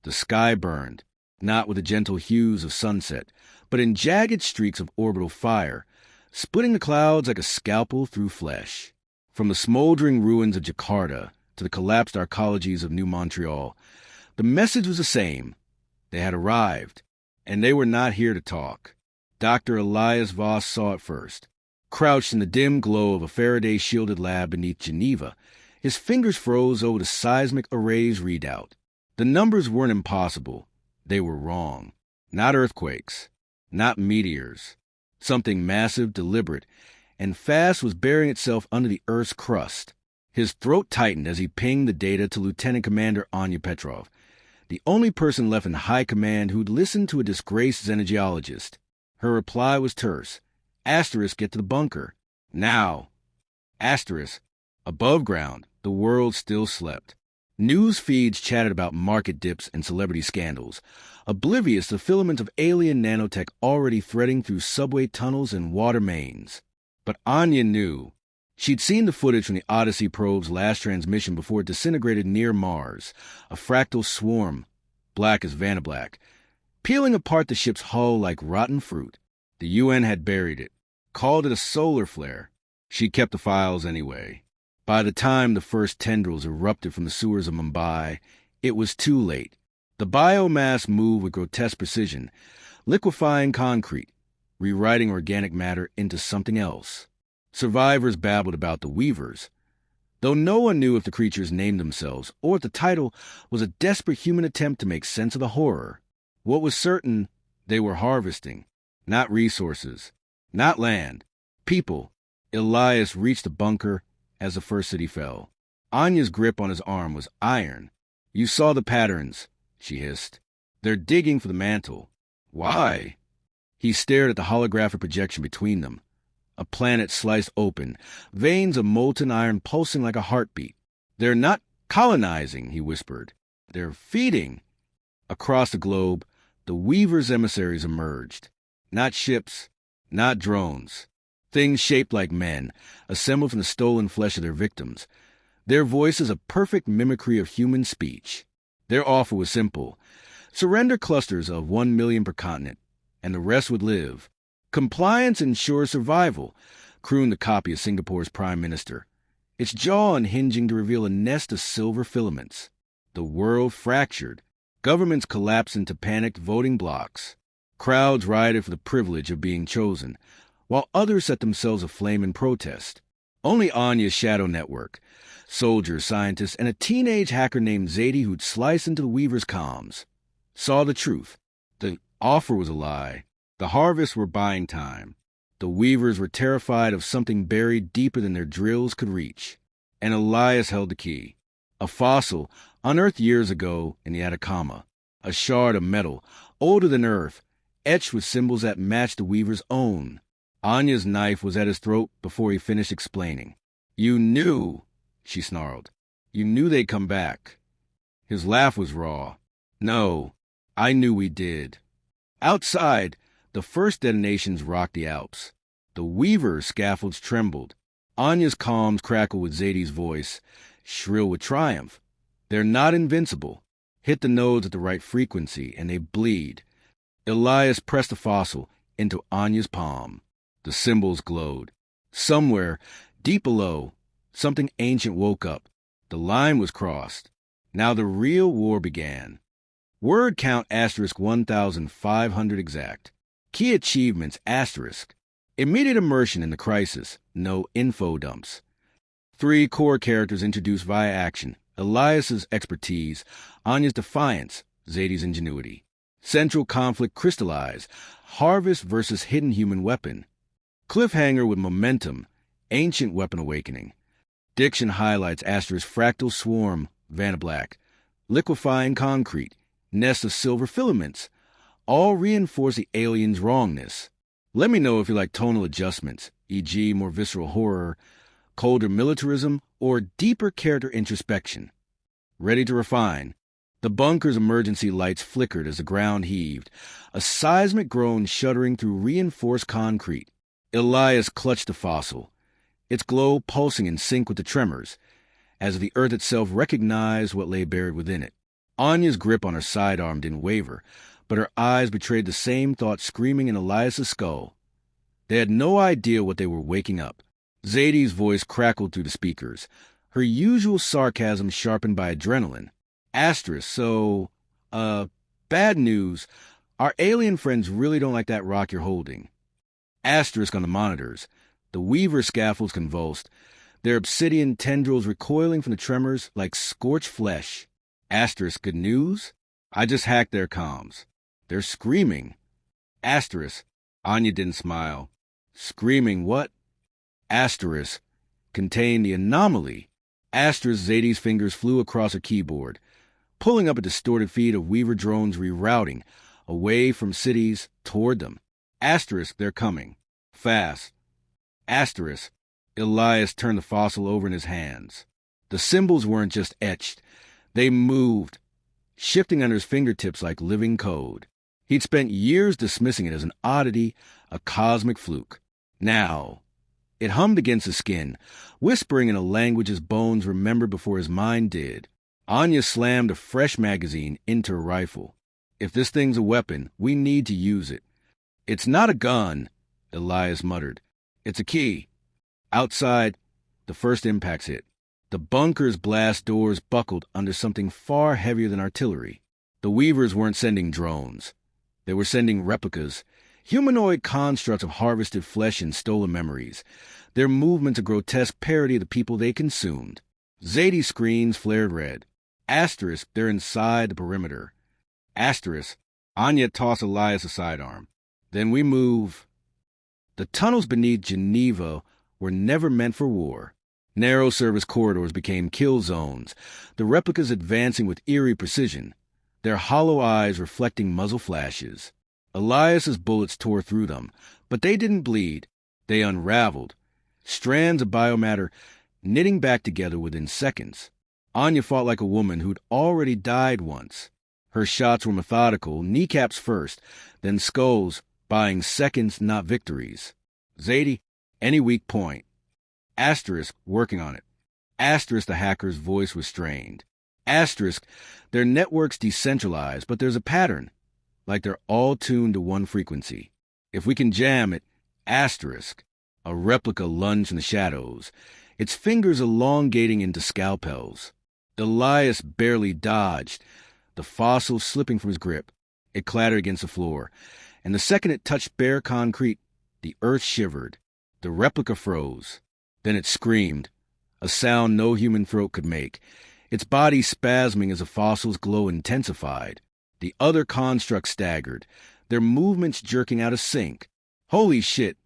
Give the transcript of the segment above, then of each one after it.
The sky burned, not with the gentle hues of sunset, but in jagged streaks of orbital fire, splitting the clouds like a scalpel through flesh. From the smoldering ruins of Jakarta to the collapsed arcologies of New Montreal, the message was the same. They had arrived, and they were not here to talk. Dr. Elias Voss saw it first. Crouched in the dim glow of a Faraday-shielded lab beneath Geneva, his fingers froze over the seismic array's readout. The numbers weren't impossible. They were wrong. Not earthquakes. Not meteors. Something massive, deliberate, and fast was burying itself under the Earth's crust. His throat tightened as he pinged the data to Lieutenant Commander Anya Petrov, the only person left in high command who'd listened to a disgraced xenogeologist. Her reply was terse. Asterisk, get to the bunker. Now. Asterisk. Above ground, the world still slept. News feeds chatted about market dips and celebrity scandals, oblivious to the filament of alien nanotech already threading through subway tunnels and water mains. But Anya knew. She'd seen the footage from the Odyssey probe's last transmission before it disintegrated near Mars, a fractal swarm, black as Vanablack, peeling apart the ship's hull like rotten fruit. The UN had buried it, called it a solar flare. She kept the files anyway. By the time the first tendrils erupted from the sewers of Mumbai, it was too late. The biomass moved with grotesque precision, liquefying concrete, rewriting organic matter into something else. Survivors babbled about the Weavers, though no one knew if the creatures named themselves or if the title was a desperate human attempt to make sense of the horror. What was certain, they were harvesting. Not resources. Not land. People. Elias reached the bunker as the first city fell. Anya's grip on his arm was iron. You saw the patterns, she hissed. They're digging for the mantle. Why? He stared at the holographic projection between them. A planet sliced open, veins of molten iron pulsing like a heartbeat. They're not colonizing, he whispered. They're feeding. Across the globe, the Weaver's emissaries emerged. Not ships, not drones. Things shaped like men, assembled from the stolen flesh of their victims. Their voices a perfect mimicry of human speech. Their offer was simple. Surrender clusters of 1 million per continent, and the rest would live. Compliance ensures survival, crooned the copy of Singapore's Prime Minister, its jaw unhinging to reveal a nest of silver filaments. The world fractured. Governments collapsed into panicked voting blocs. Crowds rioted for the privilege of being chosen, while others set themselves aflame in protest. Only Anya's shadow network, soldiers, scientists, and a teenage hacker named Zadie who'd sliced into the Weaver's comms, saw the truth. The offer was a lie. The harvests were buying time. The Weavers were terrified of something buried deeper than their drills could reach. And Elias held the key. A fossil, unearthed years ago in the Atacama. A shard of metal, older than Earth, etched with symbols that matched the Weaver's own. Anya's knife was at his throat before he finished explaining. You knew, she snarled. You knew they'd come back. His laugh was raw. No, I knew we did. Outside, the first detonations rocked the Alps. The Weaver's scaffolds trembled. Anya's comms crackled with Zadie's voice, shrill with triumph. They're not invincible. Hit the nodes at the right frequency, and they bleed. Elias pressed the fossil into Anya's palm. The symbols glowed. Somewhere, deep below, something ancient woke up. The line was crossed. Now the real war began. Word count asterisk 1,500 exact. Key achievements asterisk. Immediate immersion in the crisis. No info dumps. 3 core characters introduced via action. Elias's expertise, Anya's defiance, Zadie's ingenuity. Central conflict crystallized. Harvest versus hidden human weapon. Cliffhanger with momentum. Ancient weapon awakening. Diction highlights asterisk fractal swarm, Vanablack. Liquefying concrete. Nest of silver filaments. All reinforce the alien's wrongness. Let me know if you like tonal adjustments, e.g. more visceral horror, colder militarism, or deeper character introspection. Ready to refine. The bunker's emergency lights flickered as the ground heaved, a seismic groan shuddering through reinforced concrete. Elias clutched the fossil, its glow pulsing in sync with the tremors, as if the earth itself recognized what lay buried within it. Anya's grip on her sidearm didn't waver, but her eyes betrayed the same thought screaming in Elias's skull. They had no idea what they were waking up. Zadie's voice crackled through the speakers, her usual sarcasm sharpened by adrenaline. Asterisk, so, bad news. Our alien friends really don't like that rock you're holding. Asterisk on the monitors. The Weaver scaffolds convulsed, their obsidian tendrils recoiling from the tremors like scorched flesh. Asterisk, good news? I just hacked their comms. They're screaming. Asterisk, Anya didn't smile. Screaming what? Asterisk, contained the anomaly. Asterisk, Zadie's fingers flew across her keyboard, pulling up a distorted feed of Weaver drones rerouting, away from cities toward them. Asterisk, they're coming. Fast. Asterisk, Elias turned the fossil over in his hands. The symbols weren't just etched. They moved, shifting under his fingertips like living code. He'd spent years dismissing it as an oddity, a cosmic fluke. Now, it hummed against his skin, whispering in a language his bones remembered before his mind did. Anya slammed a fresh magazine into her rifle. If this thing's a weapon, we need to use it. It's not a gun, Elias muttered. It's a key. Outside, the first impacts hit. The bunker's blast doors buckled under something far heavier than artillery. The Weavers weren't sending drones. They were sending replicas, humanoid constructs of harvested flesh and stolen memories, their movements a grotesque parody of the people they consumed. Zadie's screens flared red. Asterisk, they're inside the perimeter. Asterisk, Anya tossed Elias a sidearm. Then we move. The tunnels beneath Geneva were never meant for war. Narrow service corridors became kill zones, the replicas advancing with eerie precision, their hollow eyes reflecting muzzle flashes. Elias's bullets tore through them, but they didn't bleed. They unraveled, strands of biomatter knitting back together within seconds. Anya fought like a woman who'd already died once. Her shots were methodical, kneecaps first, then skulls, buying seconds, not victories. Zadie, any weak point. Asterisk, working on it. Asterisk, the hacker's voice was strained. Asterisk, their network's decentralized, but there's a pattern, like they're all tuned to one frequency. If we can jam it, asterisk, a replica lunged in the shadows, its fingers elongating into scalpels. Elias barely dodged, the fossil slipping from his grip. It clattered against the floor, and the second it touched bare concrete, the earth shivered. The replica froze. Then it screamed, a sound no human throat could make, its body spasming as the fossil's glow intensified. The other constructs staggered, their movements jerking out of sync. Holy shit,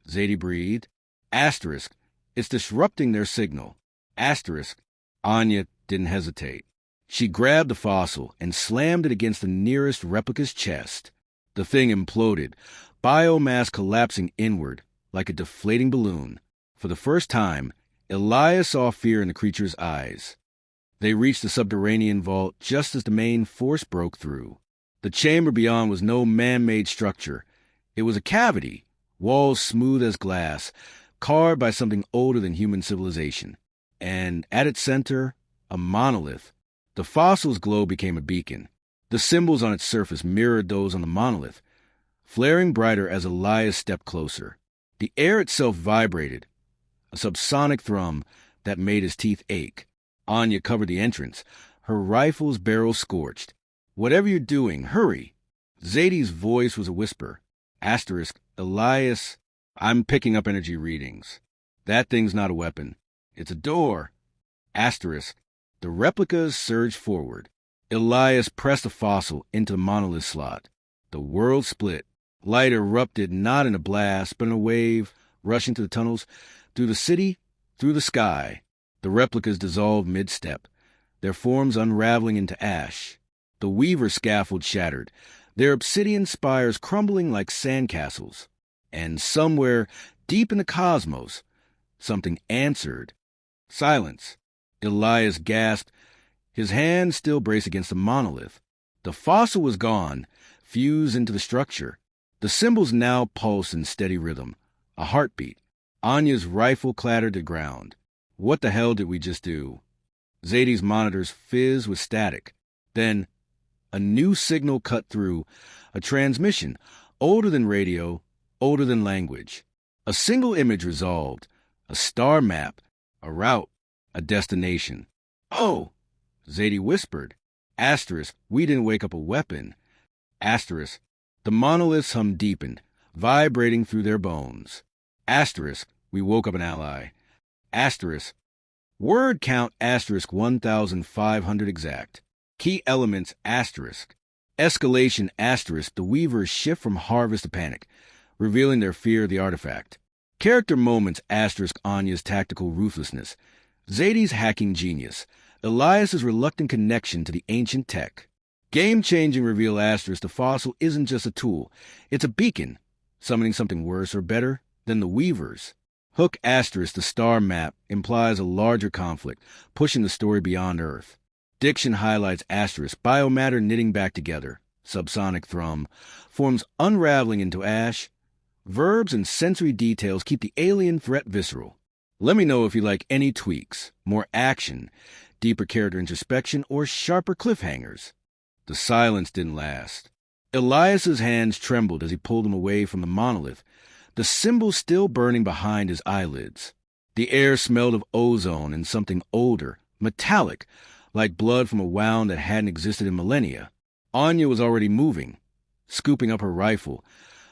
Zadie breathed. Asterisk, it's disrupting their signal. Asterisk, Anya didn't hesitate. She grabbed the fossil and slammed it against the nearest replica's chest. The thing imploded, biomass collapsing inward like a deflating balloon. For the first time, Elias saw fear in the creature's eyes. They reached the subterranean vault just as the main force broke through. The chamber beyond was no man-made structure. It was a cavity, walls smooth as glass, carved by something older than human civilization. And at its center, a monolith. The fossil's glow became a beacon. The symbols on its surface mirrored those on the monolith, flaring brighter as Elias stepped closer. The air itself vibrated, a subsonic thrum that made his teeth ache. Anya covered the entrance, her rifle's barrel scorched. Whatever you're doing, hurry. Zadie's voice was a whisper. Asterisk, Elias, I'm picking up energy readings. That thing's not a weapon. It's a door. Asterisk, the replicas surged forward. Elias pressed the fossil into the monolith slot. The world split. Light erupted not in a blast, but in a wave, rushing to the tunnels, through the city, through the sky. The replicas dissolved mid-step, their forms unraveling into ash. The Weaver scaffold shattered, their obsidian spires crumbling like sandcastles. And somewhere, deep in the cosmos, something answered. Silence. Elias gasped, his hand still braced against the monolith. The fossil was gone, fused into the structure. The symbols now pulsed in steady rhythm, a heartbeat. Anya's rifle clattered to the ground. What the hell did we just do? Zadie's monitors fizzed with static. Then, a new signal cut through, a transmission, older than radio, older than language. A single image resolved, a star map, a route, a destination. "Oh," Zadie whispered. Asterisk, we didn't wake up a weapon. Asterisk, the monolith's hum deepened, vibrating through their bones. Asterisk, we woke up an ally. Asterisk, word count asterisk 1,500 exact. Key elements asterisk. Escalation asterisk, the Weavers shift from harvest to panic, revealing their fear of the artifact. Character moments asterisk Anya's tactical ruthlessness, Zadie's hacking genius, Elias's reluctant connection to the ancient tech. Game-changing reveal asterisk, the fossil isn't just a tool, it's a beacon, summoning something worse or better than the Weavers. Hook asterisk, the star map, implies a larger conflict, pushing the story beyond Earth. Diction highlights asterisk, biomatter knitting back together, subsonic thrum, forms unraveling into ash. Verbs and sensory details keep the alien threat visceral. Let me know if you like any tweaks, more action, deeper character introspection, or sharper cliffhangers. The silence didn't last. Elias's hands trembled as he pulled them away from the monolith, the symbol still burning behind his eyelids. The air smelled of ozone and something older, metallic, like blood from a wound that hadn't existed in millennia. Anya was already moving, scooping up her rifle,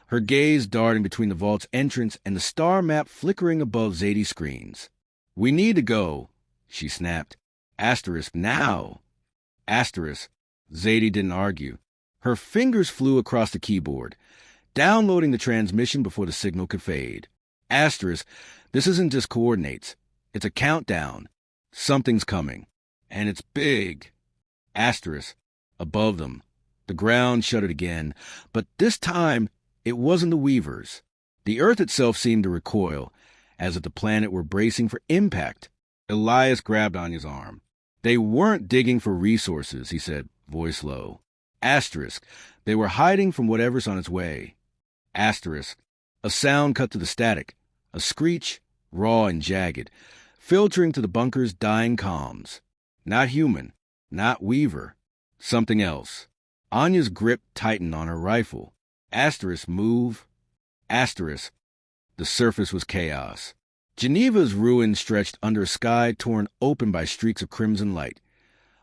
her gaze darting between the vault's entrance and the star map flickering above Zadie's screens. "We need to go," she snapped. Asterisk, now. Asterisk, Zadie didn't argue. Her fingers flew across the keyboard, downloading the transmission before the signal could fade. Asterisk, this isn't just coordinates. It's a countdown. Something's coming. And it's big. Asterisk, above them. The ground shuddered again, but this time it wasn't the Weavers. The Earth itself seemed to recoil, as if the planet were bracing for impact. Elias grabbed Anya's arm. "They weren't digging for resources," he said, voice low. Asterisk, they were hiding from whatever's on its way. Asterisk, a sound cut to the static, a screech, raw and jagged, filtering to the bunker's dying comms. Not human, not Weaver, something else. Anya's grip tightened on her rifle. Asterisk, move. Asterisk, the surface was chaos. Geneva's ruins stretched under a sky torn open by streaks of crimson light,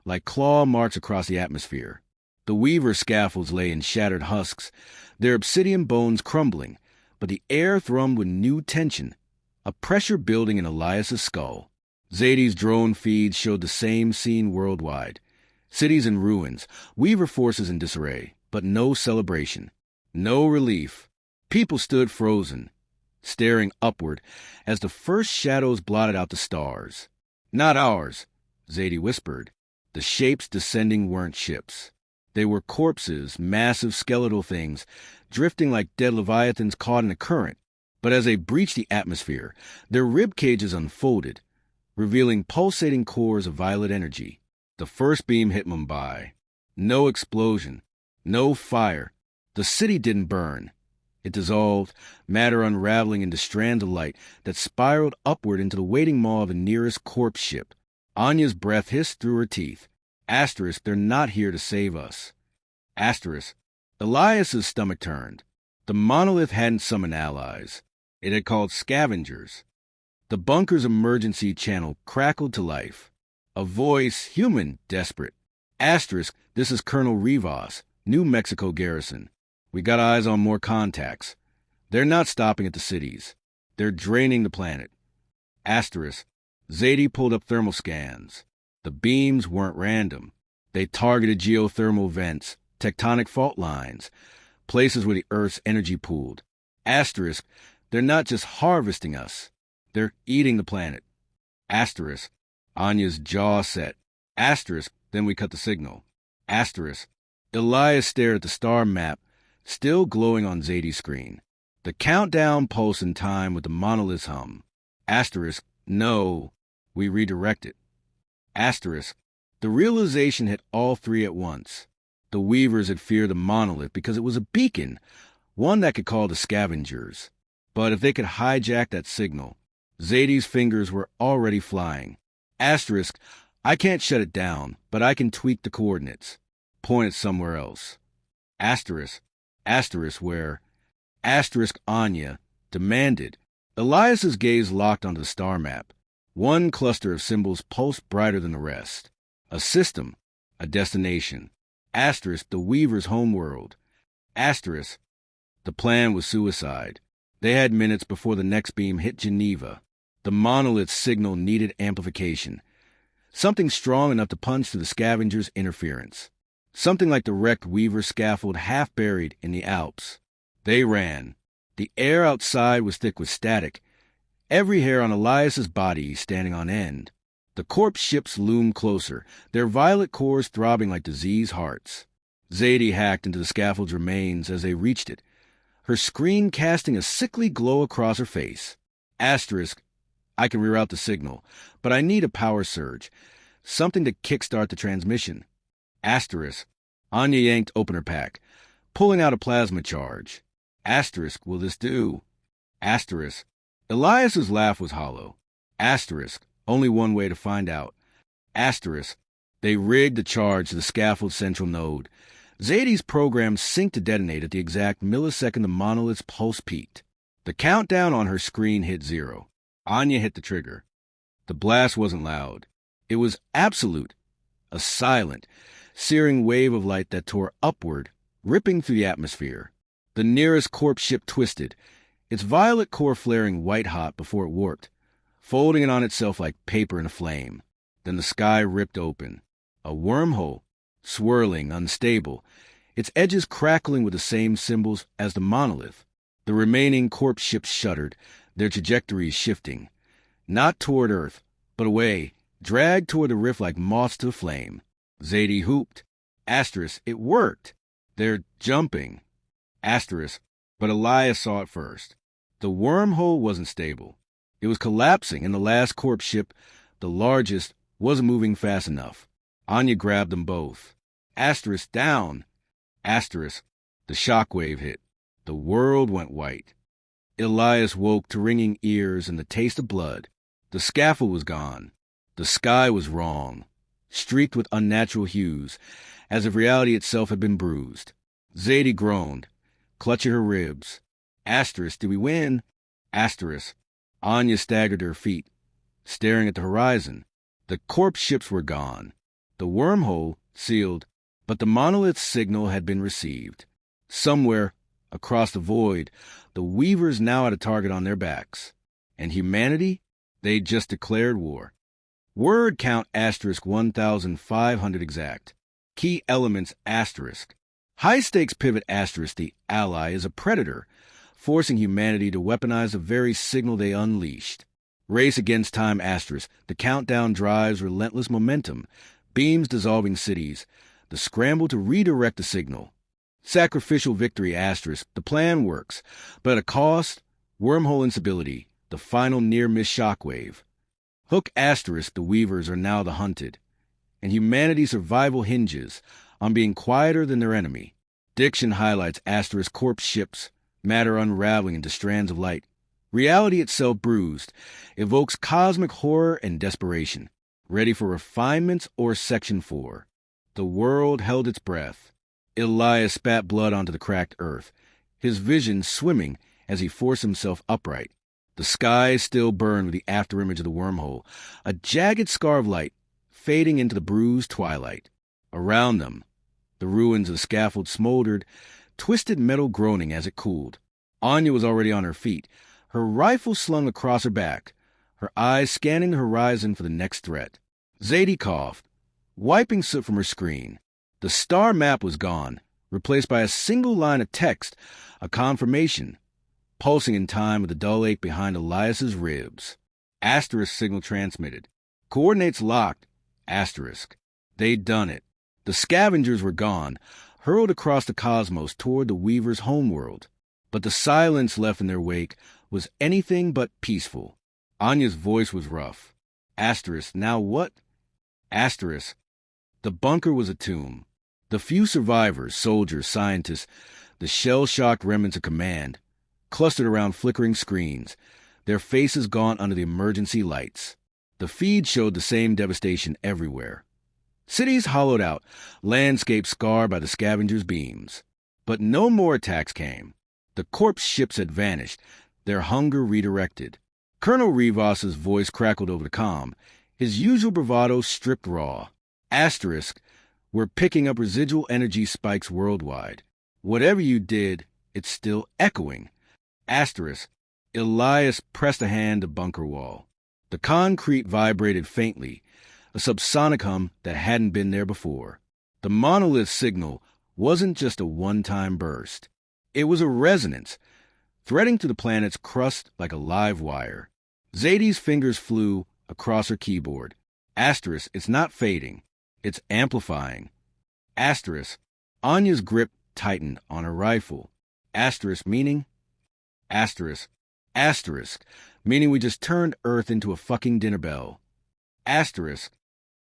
like claw marks across the atmosphere. The Weaver scaffolds lay in shattered husks, their obsidian bones crumbling, but the air thrummed with new tension, a pressure building in Elias's skull. Zadie's drone feeds showed the same scene worldwide. Cities in ruins, Weaver forces in disarray, but no celebration, no relief. People stood frozen, staring upward as the first shadows blotted out the stars. "Not ours," Zadie whispered. The shapes descending weren't ships. They were corpses, massive skeletal things, drifting like dead leviathans caught in a current. But as they breached the atmosphere, their rib cages unfolded, revealing pulsating cores of violet energy. The first beam hit Mumbai. No explosion, no fire. The city didn't burn. It dissolved, matter unraveling into strands of light that spiraled upward into the waiting maw of the nearest corpse ship. Anya's breath hissed through her teeth. Asterisk, they're not here to save us. Asterisk, Elias's stomach turned. The monolith hadn't summoned allies. It had called scavengers. The bunker's emergency channel crackled to life. A voice, human, desperate. Asterisk, this is Colonel Rivas, New Mexico garrison. We got eyes on more contacts. They're not stopping at the cities. They're draining the planet. Asterisk, Zadie pulled up thermal scans. The beams weren't random. They targeted geothermal vents, tectonic fault lines, places where the Earth's energy pooled. Asterisk, they're not just harvesting us. They're eating the planet. Asterisk, Anya's jaw set. Asterisk, then we cut the signal. Asterisk, Elias stared at the star map, still glowing on Zadie's screen. The countdown pulsed in time with the monolith's hum. Asterisk, no, we redirect it. Asterisk, the realization hit all three at once. The Weavers had feared the monolith because it was a beacon, one that could call the scavengers. But if they could hijack that signal, Zadie's fingers were already flying. Asterisk, I can't shut it down, but I can tweak the coordinates. pointed somewhere else. Asterisk, asterisk where, asterisk Anya demanded. Elias's gaze locked onto the star map. One cluster of symbols pulsed brighter than the rest. A system, a destination. Asterisk, the Weaver's homeworld. Asterisk, the plan was suicide. They had minutes before the next beam hit Geneva. The monolith's signal needed amplification. Something strong enough to punch through the scavenger's interference. Something like the wrecked Weaver scaffold half buried in the Alps. They ran. The air outside was thick with static, every hair on Elias's body standing on end. The corpse ships loomed closer, their violet cores throbbing like diseased hearts. Zadie hacked into the scaffold's remains as they reached it, her screen casting a sickly glow across her face. Asterisk, I can reroute the signal, but I need a power surge, something to kickstart the transmission. Asterisk, Anya yanked open her pack, pulling out a plasma charge. Asterisk, will this do? Asterisk, Elias's laugh was hollow. Asterisk, only one way to find out. Asterisk, they rigged the charge to the scaffold's central node. Zadie's program synced to detonate at the exact millisecond the monolith's pulse peaked. The countdown on her screen hit 0. Anya hit the trigger. The blast wasn't loud. It was absolute, a silent, searing wave of light that tore upward, ripping through the atmosphere. The nearest corpse ship twisted, its violet core flaring white-hot before it warped, folding it on itself like paper in a flame. Then the sky ripped open. A wormhole, swirling, unstable, its edges crackling with the same symbols as the monolith. The remaining corpse ships shuddered, their trajectories shifting. Not toward Earth, but away, dragged toward the rift like moths to the flame. Zadie hooped. Asterisk, it worked. They're jumping. Asterisk, but Elias saw it first. The wormhole wasn't stable. It was collapsing, and the last corpse ship, the largest, wasn't moving fast enough. Anya grabbed them both. Asterisk, down. Asterisk, the shockwave hit. The world went white. Elias woke to ringing ears and the taste of blood. The scaffold was gone. The sky was wrong, streaked with unnatural hues, as if reality itself had been bruised. Zadie groaned, clutching her ribs. Asterisk, did we win? Asterisk. Anya staggered to her feet, staring at the horizon. The corpse ships were gone. The wormhole, sealed, but the monolith's signal had been received. Somewhere, across the void, the Weavers now had a target on their backs. And humanity? They'd just declared war. Word count asterisk 1,500 exact. Key elements asterisk. High-stakes pivot asterisk, the ally, is a predator, forcing humanity to weaponize the very signal they unleashed. Race against time asterisk. The countdown drives relentless momentum, beams dissolving cities, the scramble to redirect the signal. Sacrificial victory asterisk. The plan works, but at a cost, wormhole instability, the final near-miss shockwave. Hook asterisk. The Weavers are now the hunted, and humanity's survival hinges on being quieter than their enemy. Diction highlights asterisk corpse ships, matter unraveling into strands of light. Reality itself bruised, evokes cosmic horror and desperation, ready for refinements or Section 4. The world held its breath. Elias spat blood onto the cracked earth, his vision swimming as he forced himself upright. The sky still burned with the afterimage of the wormhole, a jagged scar of light, fading into the bruised twilight. Around them, the ruins of the scaffold smoldered, twisted metal groaning as it cooled. Anya was already on her feet, her rifle slung across her back, her eyes scanning the horizon for the next threat. Zadie coughed, wiping soot from her screen. The star map was gone, replaced by a single line of text, a confirmation, pulsing in time with the dull ache behind Elias's ribs. Asterisk signal transmitted. Coordinates locked. Asterisk. They'd done it. The scavengers were gone, hurled across the cosmos toward the Weaver's homeworld. But the silence left in their wake was anything but peaceful. Anya's voice was rough. Asterisk. Now what? Asterisk. The bunker was a tomb. The few survivors, soldiers, scientists, the shell-shocked remnants of command, clustered around flickering screens, their faces gaunt under the emergency lights. The feed showed the same devastation everywhere. Cities hollowed out, landscapes scarred by the scavengers' beams. But no more attacks came. The corpse ships had vanished, their hunger redirected. Colonel Rivas's voice crackled over the comm, his usual bravado stripped raw. Asterisk, we're picking up residual energy spikes worldwide. Whatever you did, it's still echoing. Asterisk, Elias pressed a hand to bunker wall. The concrete vibrated faintly, a subsonic hum that hadn't been there before. The monolith signal wasn't just a one-time burst. It was a resonance, threading through the planet's crust like a live wire. Zadie's fingers flew across her keyboard. Asterisk, it's not fading. It's amplifying. Asterisk, Anya's grip tightened on her rifle. Asterisk, meaning? Asterisk, meaning we just turned Earth into a fucking dinner bell. Asterisk,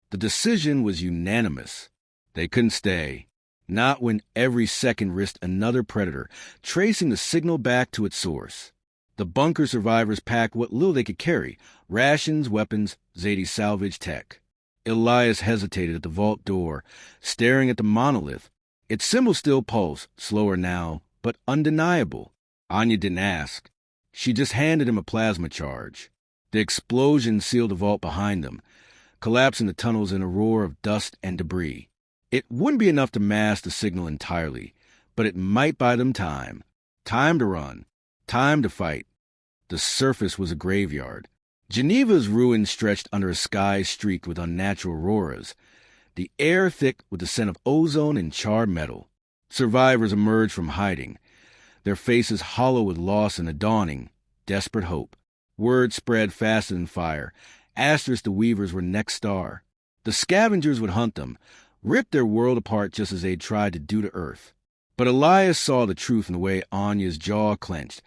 the decision was unanimous. They couldn't stay. Not when every second risked another predator, tracing the signal back to its source. The bunker survivors packed what little they could carry, rations, weapons, Zadie's salvage tech. Elias hesitated at the vault door, staring at the monolith. Its symbol still pulsed, slower now, but undeniable. Anya didn't ask. She just handed him a plasma charge. The explosion sealed the vault behind them, collapsing the tunnels in a roar of dust and debris. It wouldn't be enough to mask the signal entirely, but it might buy them time. Time to run. Time to fight. The surface was a graveyard. Geneva's ruins stretched under a sky streaked with unnatural auroras, the air thick with the scent of ozone and charred metal. Survivors emerged from hiding, their faces hollow with loss and a dawning, desperate hope. Word spread faster than fire. Asterisk the Weavers were next star. The scavengers would hunt them, rip their world apart just as they'd tried to do to Earth. But Elias saw the truth in the way Anya's jaw clenched,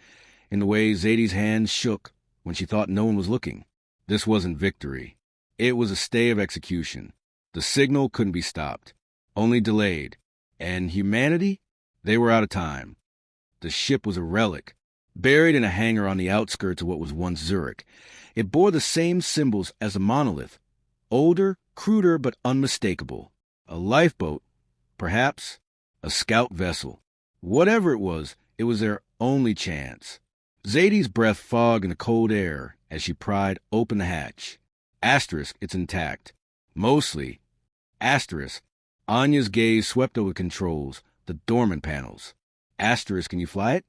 in the way Zadie's hands shook when she thought no one was looking. This wasn't victory. It was a stay of execution. The signal couldn't be stopped, only delayed. And humanity? They were out of time. The ship was a relic, buried in a hangar on the outskirts of what was once Zurich. It bore the same symbols as the monolith. Older, cruder, but unmistakable. A lifeboat, perhaps. A scout vessel. Whatever it was their only chance. Zadie's breath fogged in the cold air as she pried open the hatch. Asterisk, it's intact. Mostly. Asterisk, Anya's gaze swept over the controls, the dormant panels. Asterisk, can you fly it?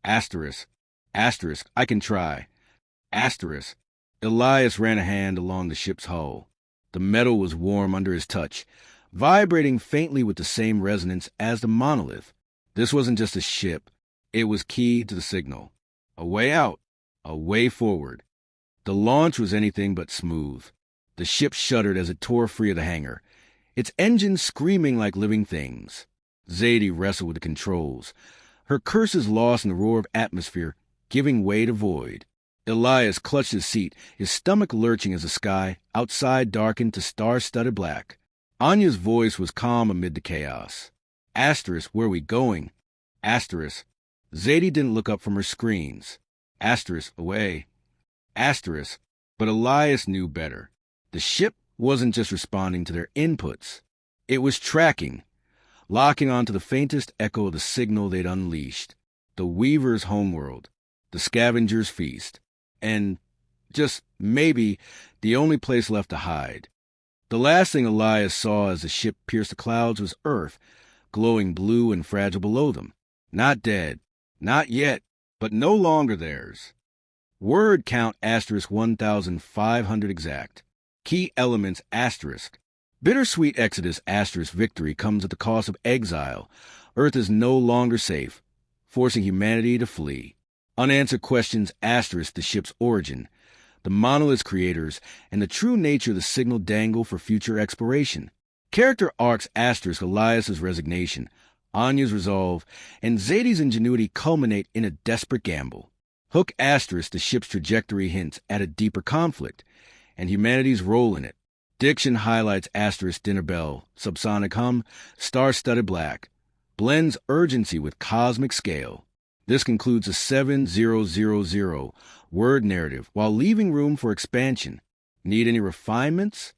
Asterisk, I can try. Asterisk, Elias ran a hand along the ship's hull. The metal was warm under his touch, vibrating faintly with the same resonance as the monolith. This wasn't just a ship. It was key to the signal. A way out, a way forward. The launch was anything but smooth. The ship shuddered as it tore free of the hangar, its engines screaming like living things. Zadie wrestled with the controls, her curses lost in the roar of atmosphere, giving way to void. Elias clutched his seat, his stomach lurching as the sky outside darkened to star-studded black. Anya's voice was calm amid the chaos. Asterisk, where are we going? Asterisk. Zadie didn't look up from her screens. Asterisk, away. Asterisk. But Elias knew better. The ship wasn't just responding to their inputs. It was tracking, locking onto the faintest echo of the signal they'd unleashed. The Weaver's homeworld, the Scavenger's feast, and, just maybe, the only place left to hide. The last thing Elias saw as the ship pierced the clouds was Earth, glowing blue and fragile below them. Not dead. Not yet, but no longer theirs. Word count asterisk 1,500 exact. Key elements asterisk. Bittersweet exodus asterisk victory comes at the cost of exile. Earth is no longer safe, forcing humanity to flee. Unanswered questions asterisk the ship's origin, the monolith's creators, and the true nature of the signal dangle for future exploration. Character arcs asterisk Elias's resignation, Anya's resolve, and Zadie's ingenuity culminate in a desperate gamble. Hook asterisk the ship's trajectory hints at a deeper conflict, and humanity's role in it. Diction highlights asterisk dinner bell, subsonic hum, star-studded black, blends urgency with cosmic scale. This concludes a 7000 word narrative while leaving room for expansion. Need any refinements?